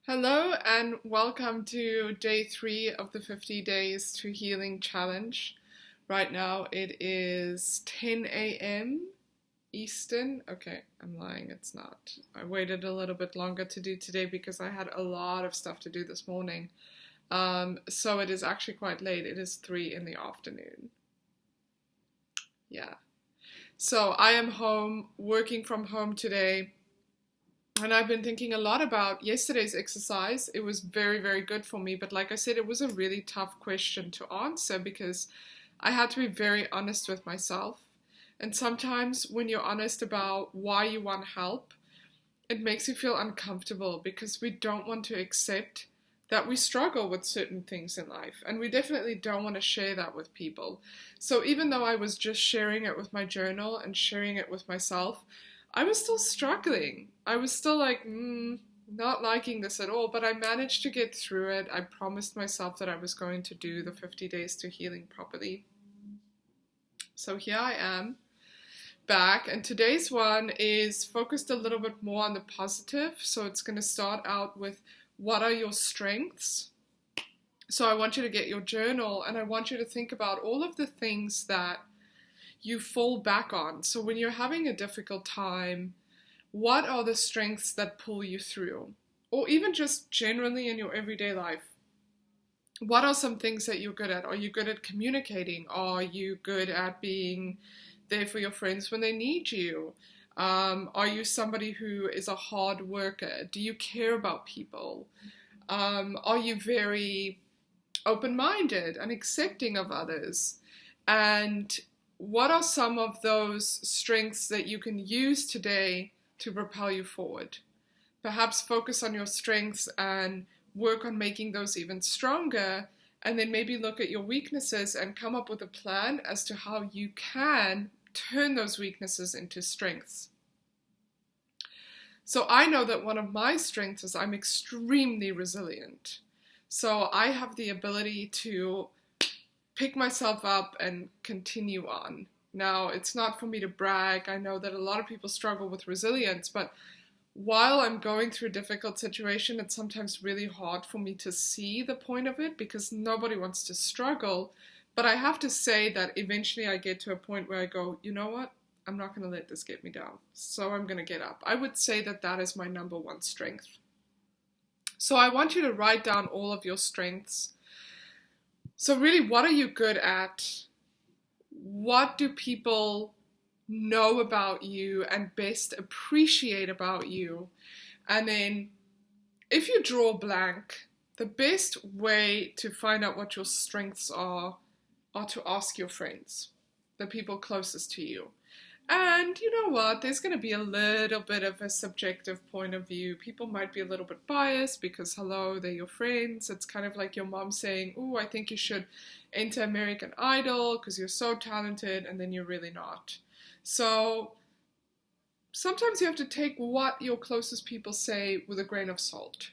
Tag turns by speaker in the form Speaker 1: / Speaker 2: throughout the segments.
Speaker 1: Hello and welcome to day 3 of the 50 Days to Healing Challenge. Right now it is 10 a.m. Eastern. Okay, I'm lying, it's not. I waited a little bit longer to do today because I had a lot of stuff to do this morning. So it is actually quite late. It is 3 in the afternoon. Yeah. So I am home, working from home today. And I've been thinking a lot about yesterday's exercise. It was very, very good for me. But like I said, it was a really tough question to answer because I had to be very honest with myself. And sometimes when you're honest about why you want help, it makes you feel uncomfortable because we don't want to accept that we struggle with certain things in life. And we definitely don't want to share that with people. So even though I was just sharing it with my journal and sharing it with myself, I was still struggling. I was still like, not liking this at all, but I managed to get through it. I promised myself that I was going to do the 50 days to healing properly. So here I am, back, and today's one is focused a little bit more on the positive. So it's going to start out with, what are your strengths? So I want you to get your journal and I want you to think about all of the things that you fall back on. So when you're having a difficult time, what are the strengths that pull you through? Or even just generally in your everyday life, what are some things that you're good at? Are you good at communicating? Are you good at being there for your friends when they need you? Are you somebody who is a hard worker? Do you care about people? Are you very open-minded and accepting of others? And what are some of those strengths that you can use today to propel you forward? Perhaps focus on your strengths and work on making those even stronger, and then maybe look at your weaknesses and come up with a plan as to how you can turn those weaknesses into strengths. So I know that one of my strengths is I'm extremely resilient. So I have the ability to pick myself up and continue on. Now, it's not for me to brag. I know that a lot of people struggle with resilience, but while I'm going through a difficult situation, it's sometimes really hard for me to see the point of it because nobody wants to struggle. But I have to say that eventually I get to a point where I go, you know what? I'm not going to let this get me down. So I'm going to get up. I would say that that is my number one strength. So I want you to write down all of your strengths. So really, what are you good at? What do people know about you and best appreciate about you? And then if you draw blank, the best way to find out what your strengths are to ask your friends, the people closest to you. And you know what? There's going to be a little bit of a subjective point of view. People might be a little bit biased because, hello, they're your friends. It's kind of like your mom saying, oh, I think you should enter American Idol because you're so talented, and then you're really not. So sometimes you have to take what your closest people say with a grain of salt.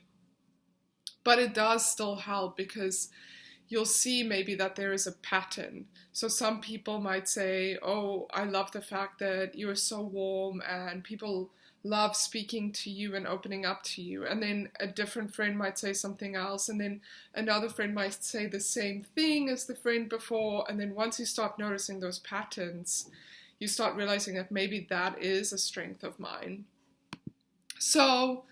Speaker 1: But it does still help because you'll see maybe that there is a pattern. So some people might say, oh, I love the fact that you're so warm and people love speaking to you and opening up to you. And then a different friend might say something else. And then another friend might say the same thing as the friend before. And then once you start noticing those patterns, you start realizing that maybe that is a strength of mine. So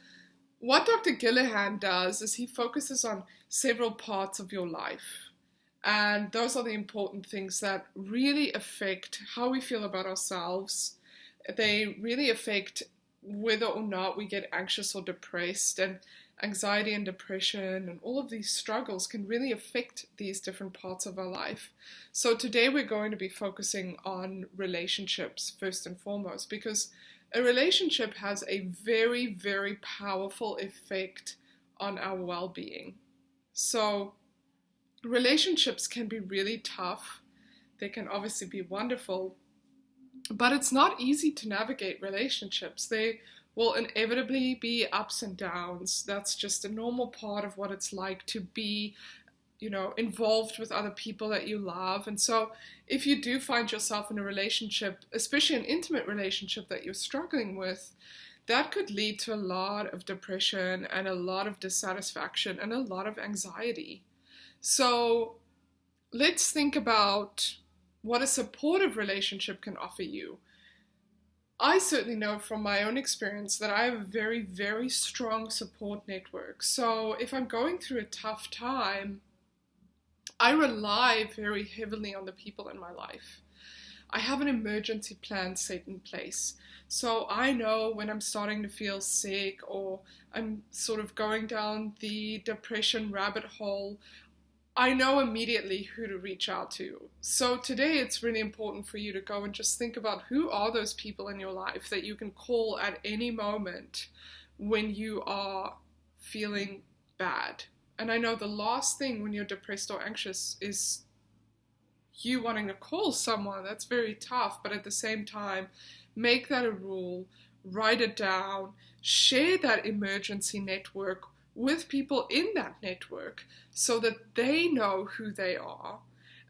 Speaker 1: what Dr. Gillihan does is he focuses on several parts of your life. And those are the important things that really affect how we feel about ourselves. They really affect whether or not we get anxious or depressed. And anxiety and depression and all of these struggles can really affect these different parts of our life. So today we're going to be focusing on relationships first and foremost, because a relationship has a very, very powerful effect on our well-being. So relationships can be really tough. They can obviously be wonderful, but it's not easy to navigate relationships. They will inevitably be ups and downs. That's just a normal part of what it's like to be, involved with other people that you love. And so if you do find yourself in a relationship, especially an intimate relationship that you're struggling with, that could lead to a lot of depression and a lot of dissatisfaction and a lot of anxiety. So let's think about what a supportive relationship can offer you. I certainly know from my own experience that I have a very, very strong support network. So if I'm going through a tough time, I rely very heavily on the people in my life. I have an emergency plan set in place. So I know when I'm starting to feel sick or I'm sort of going down the depression rabbit hole, I know immediately who to reach out to. So today it's really important for you to go and just think about who are those people in your life that you can call at any moment when you are feeling bad. And I know the last thing when you're depressed or anxious is you wanting to call someone. That's very tough, but at the same time, make that a rule, write it down, share that emergency network with people in that network so that they know who they are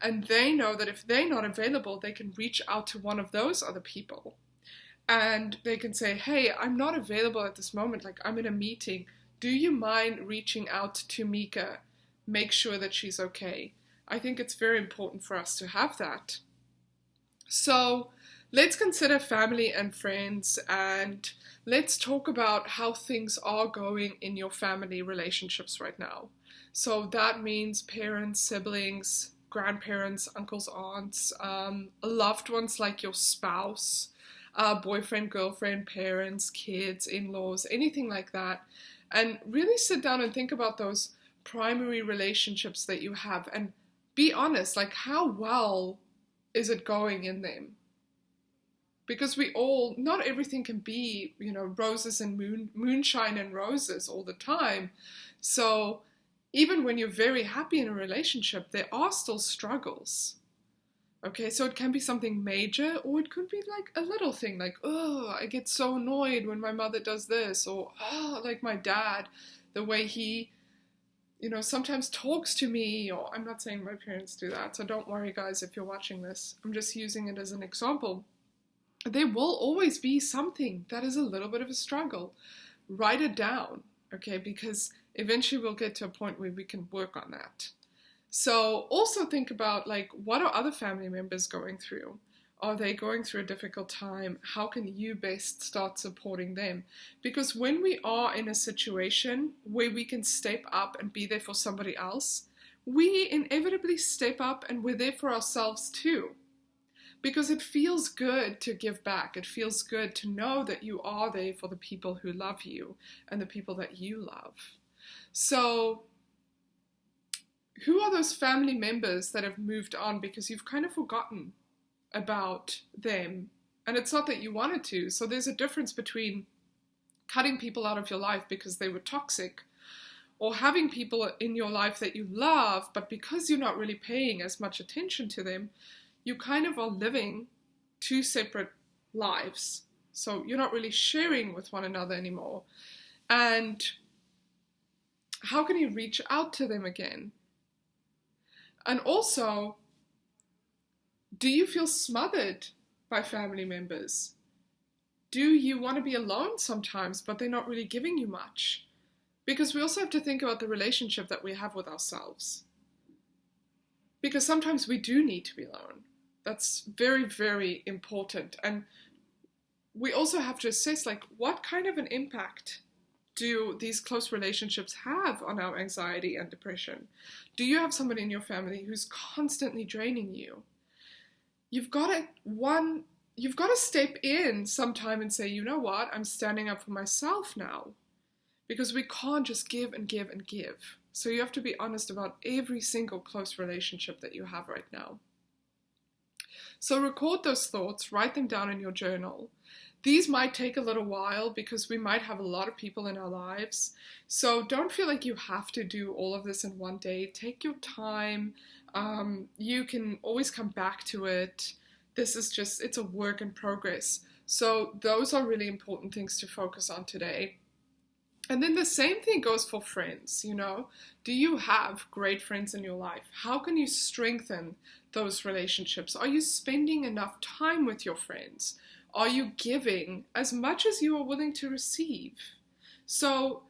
Speaker 1: and they know that if they're not available, they can reach out to one of those other people and they can say, hey, I'm not available at this moment, like I'm in a meeting. Do you mind reaching out to Mika? Make sure that she's okay. I think it's very important for us to have that. So let's consider family and friends, and let's talk about how things are going in your family relationships right now. So that means parents, siblings, grandparents, uncles, aunts, loved ones like your spouse, boyfriend, girlfriend, parents, kids, in-laws, anything like that. And really sit down and think about those primary relationships that you have and be honest, like how well is it going in them? Because not everything can be, roses and moonshine and roses all the time. So even when you're very happy in a relationship, there are still struggles. Okay, so it can be something major, or it could be like a little thing, like, oh, I get so annoyed when my mother does this, or, oh, like my dad, the way he, sometimes talks to me, or I'm not saying my parents do that, so don't worry, guys, if you're watching this. I'm just using it as an example. There will always be something that is a little bit of a struggle. Write it down, okay, because eventually we'll get to a point where we can work on that. So also think about, like, what are other family members going through? Are they going through a difficult time? How can you best start supporting them? Because when we are in a situation where we can step up and be there for somebody else, we inevitably step up and we're there for ourselves too. Because it feels good to give back. It feels good to know that you are there for the people who love you and the people that you love. So who are those family members that have moved on because you've kind of forgotten about them? And it's not that you wanted to. So there's a difference between cutting people out of your life because they were toxic, or having people in your life that you love, but because you're not really paying as much attention to them, you kind of are living two separate lives. So you're not really sharing with one another anymore. And how can you reach out to them again? And also, do you feel smothered by family members? Do you want to be alone sometimes, but they're not really giving you much? Because we also have to think about the relationship that we have with ourselves. Because sometimes we do need to be alone. That's very, very important. And we also have to assess, like, what kind of an impact do these close relationships have on our anxiety and depression? Do you have somebody in your family who's constantly draining you? You've got to step in sometime and say, you know what, I'm standing up for myself now. Because we can't just give and give and give. So you have to be honest about every single close relationship that you have right now. So record those thoughts, write them down in your journal. These might take a little while because we might have a lot of people in our lives. So don't feel like you have to do all of this in one day. Take your time. You can always come back to it. It's a work in progress. So those are really important things to focus on today. And then the same thing goes for friends, Do you have great friends in your life? How can you strengthen those relationships? Are you spending enough time with your friends? Are you giving as much as you are willing to receive? So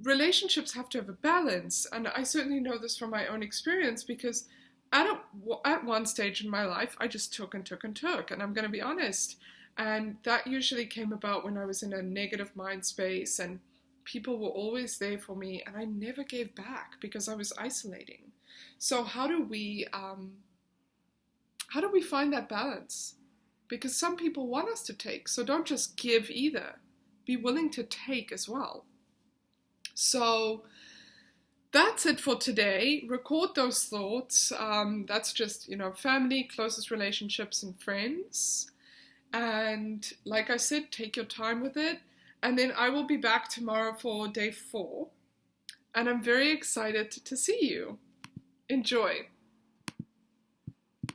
Speaker 1: relationships have to have a balance, and I certainly know this from my own experience, because at one stage in my life, I just took and took and took, and I'm going to be honest. And that usually came about when I was in a negative mind space, and people were always there for me, and I never gave back because I was isolating. So how do we find that balance? Because some people want us to take, so don't just give either. Be willing to take as well. So that's it for today. Record those thoughts. That's just, family, closest relationships, and friends. And like I said, take your time with it. And then I will be back tomorrow for day 4. And I'm very excited to see you. Enjoy.